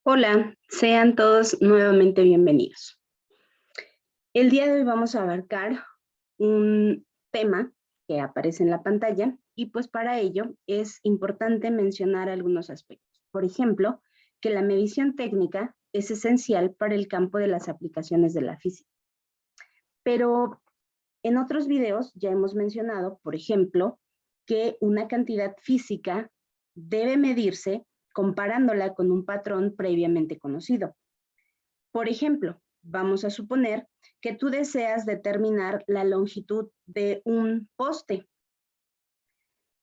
Hola, sean todos nuevamente bienvenidos. El día de hoy vamos a abarcar un tema que aparece en la pantalla y pues para ello es importante mencionar algunos aspectos. Por ejemplo, que la medición técnica es esencial para el campo de las aplicaciones de la física. Pero en otros videos ya hemos mencionado, por ejemplo, que una cantidad física debe medirse comparándola con un patrón previamente conocido. Por ejemplo, vamos a suponer que tú deseas determinar la longitud de un poste.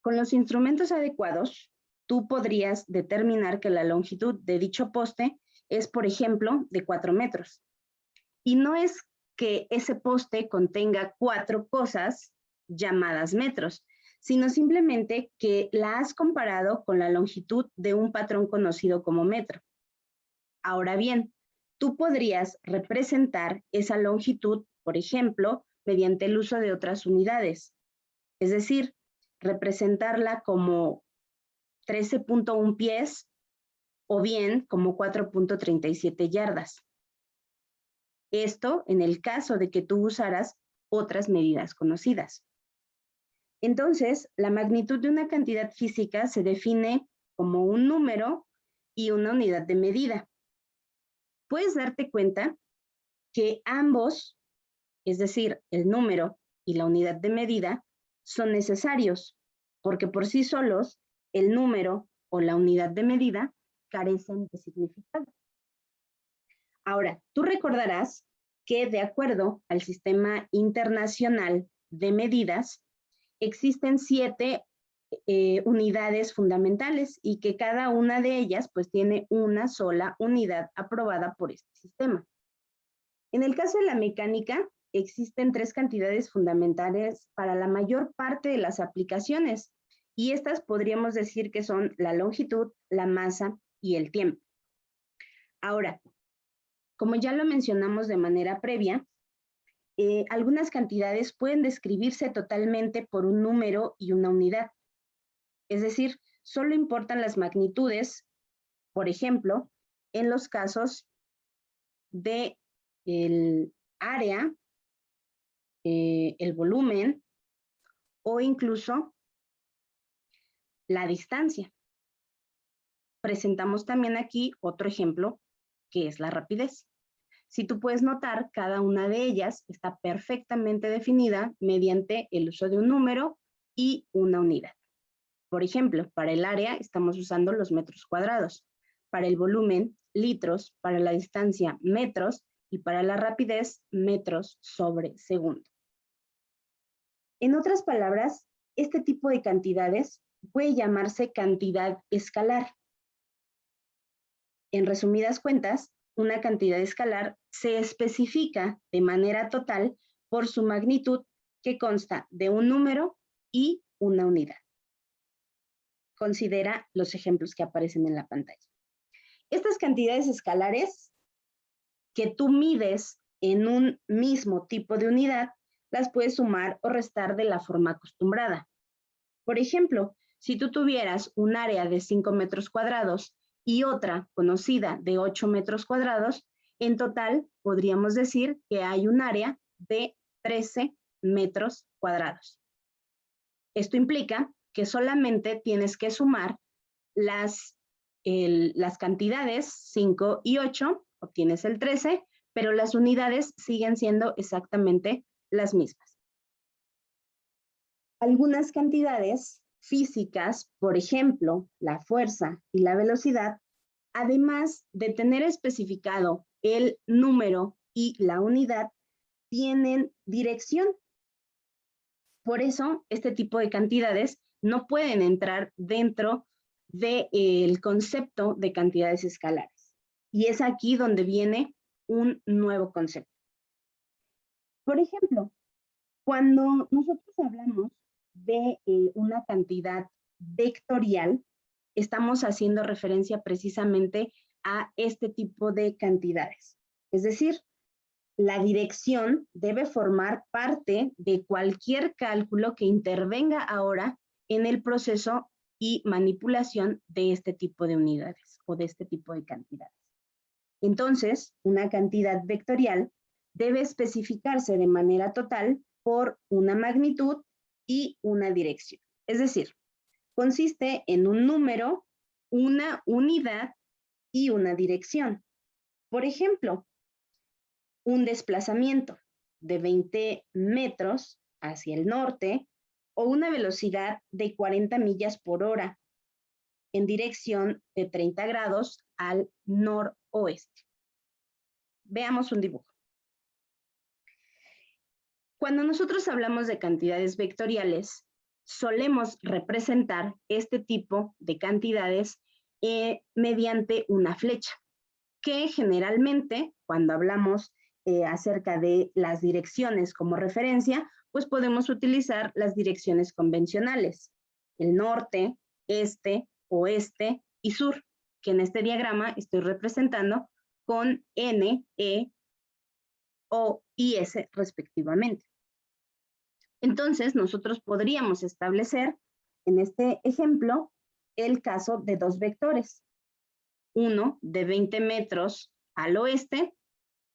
Con los instrumentos adecuados, tú podrías determinar que la longitud de dicho poste es, por ejemplo, de 4 metros. Y no es que ese poste contenga 4 cosas llamadas metros, sino simplemente que la has comparado con la longitud de un patrón conocido como metro. Ahora bien, tú podrías representar esa longitud, por ejemplo, mediante el uso de otras unidades, es decir, representarla como 13.1 pies o bien como 4.37 yardas. Esto en el caso de que tú usaras otras medidas conocidas. Entonces, la magnitud de una cantidad física se define como un número y una unidad de medida. Puedes darte cuenta que ambos, es decir, el número y la unidad de medida, son necesarios, porque por sí solos el número o la unidad de medida carecen de significado. Ahora, tú recordarás que de acuerdo al Sistema Internacional de Medidas, existen 7 unidades fundamentales y que cada una de ellas pues tiene una sola unidad aprobada por este sistema. En el caso de la mecánica, existen 3 cantidades fundamentales para la mayor parte de las aplicaciones y estas podríamos decir que son la longitud, la masa y el tiempo. Ahora, como ya lo mencionamos de manera previa, algunas cantidades pueden describirse totalmente por un número y una unidad. Es decir, solo importan las magnitudes, por ejemplo, en los casos de el área, el volumen o incluso la distancia. Presentamos también aquí otro ejemplo que es la rapidez. Si tú puedes notar, cada una de ellas está perfectamente definida mediante el uso de un número y una unidad. Por ejemplo, para el área estamos usando los metros cuadrados, para el volumen, litros, para la distancia, metros, y para la rapidez, metros sobre segundo. En otras palabras, este tipo de cantidades puede llamarse cantidad escalar. En resumidas cuentas, una cantidad escalar se especifica de manera total por su magnitud que consta de un número y una unidad. Considera los ejemplos que aparecen en la pantalla. Estas cantidades escalares que tú mides en un mismo tipo de unidad, las puedes sumar o restar de la forma acostumbrada. Por ejemplo, si tú tuvieras un área de 5 metros cuadrados y otra conocida de 8 metros cuadrados, en total podríamos decir que hay un área de 13 metros cuadrados. Esto implica que solamente tienes que sumar las cantidades 5 y 8, obtienes el 13, pero las unidades siguen siendo exactamente las mismas. Algunas cantidades físicas, por ejemplo, la fuerza y la velocidad, además de tener especificado el número y la unidad, tienen dirección. Por eso, este tipo de cantidades no pueden entrar dentro del concepto de cantidades escalares. Y es aquí donde viene un nuevo concepto. Por ejemplo, cuando nosotros hablamos de una cantidad vectorial, estamos haciendo referencia precisamente a este tipo de cantidades. Es decir, la dirección debe formar parte de cualquier cálculo que intervenga ahora en el proceso y manipulación de este tipo de unidades o de este tipo de cantidades. Entonces, una cantidad vectorial debe especificarse de manera total por una magnitud y una dirección. Es decir, consiste en un número, una unidad y una dirección. Por ejemplo, un desplazamiento de 20 metros hacia el norte o una velocidad de 40 millas por hora en dirección de 30 grados al noroeste. Veamos un dibujo. Cuando nosotros hablamos de cantidades vectoriales, solemos representar este tipo de cantidades mediante una flecha, que generalmente, cuando hablamos acerca de las direcciones como referencia, pues podemos utilizar las direcciones convencionales, el norte, este, oeste y sur, que en este diagrama estoy representando con N, E, O y S respectivamente. Entonces, nosotros podríamos establecer en este ejemplo el caso de dos vectores, uno de 20 metros al oeste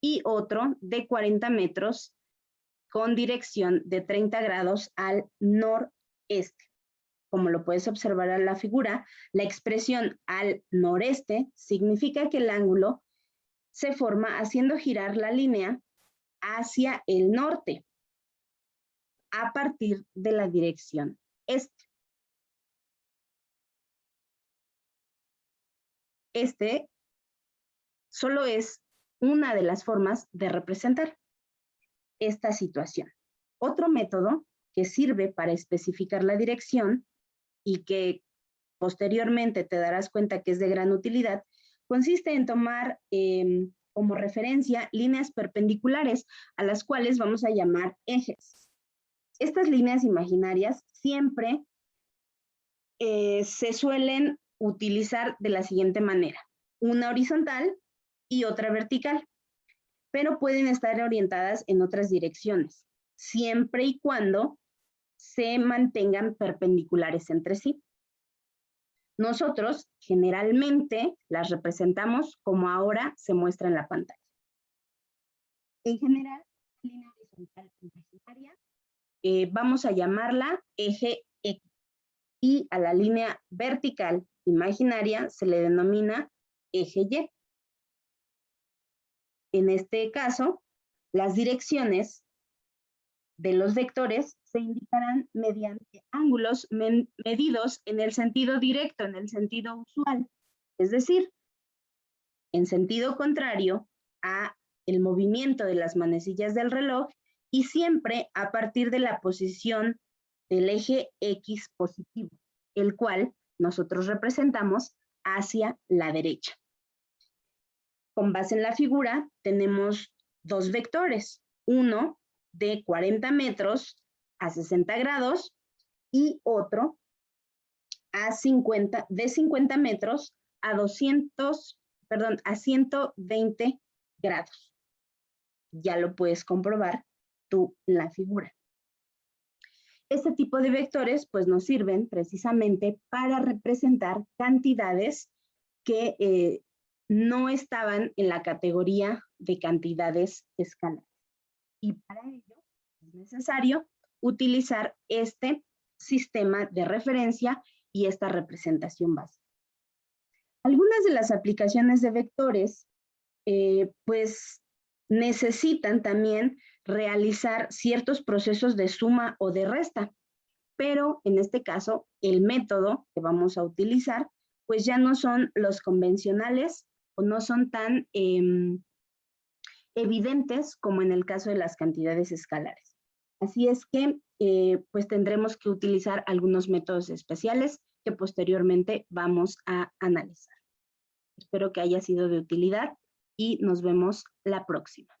y otro de 40 metros con dirección de 30 grados al noreste. Como lo puedes observar en la figura, la expresión al noreste significa que el ángulo se forma haciendo girar la línea hacia el norte a partir de la dirección este. Este solo es una de las formas de representar esta situación. Otro método que sirve para especificar la dirección y que posteriormente te darás cuenta que es de gran utilidad, consiste en tomar como referencia líneas perpendiculares a las cuales vamos a llamar ejes. Estas líneas imaginarias siempre se suelen utilizar de la siguiente manera, una horizontal y otra vertical, pero pueden estar orientadas en otras direcciones, siempre y cuando se mantengan perpendiculares entre sí. Nosotros generalmente las representamos como ahora se muestra en la pantalla. En general, la línea horizontal imaginaria vamos a llamarla eje X y a la línea vertical imaginaria se le denomina eje Y. En este caso, las direcciones de los vectores se indicarán mediante ángulos medidos en el sentido directo, en el sentido usual, es decir, en sentido contrario a el movimiento de las manecillas del reloj y siempre a partir de la posición del eje X positivo, el cual nosotros representamos hacia la derecha. Con base en la figura tenemos dos vectores, uno de 40 metros a 60 grados y otro de 50 metros a 120 grados. Ya lo puedes comprobar tú en la figura. Este tipo de vectores pues nos sirven precisamente para representar cantidades que no estaban en la categoría de cantidades escalares. Y para ello es necesario utilizar este sistema de referencia y esta representación básica. Algunas de las aplicaciones de vectores pues necesitan también realizar ciertos procesos de suma o de resta, pero en este caso el método que vamos a utilizar pues ya no son los convencionales o no son tan evidentes como en el caso de las cantidades escalares. Así es que pues tendremos que utilizar algunos métodos especiales que posteriormente vamos a analizar. Espero que haya sido de utilidad y nos vemos la próxima.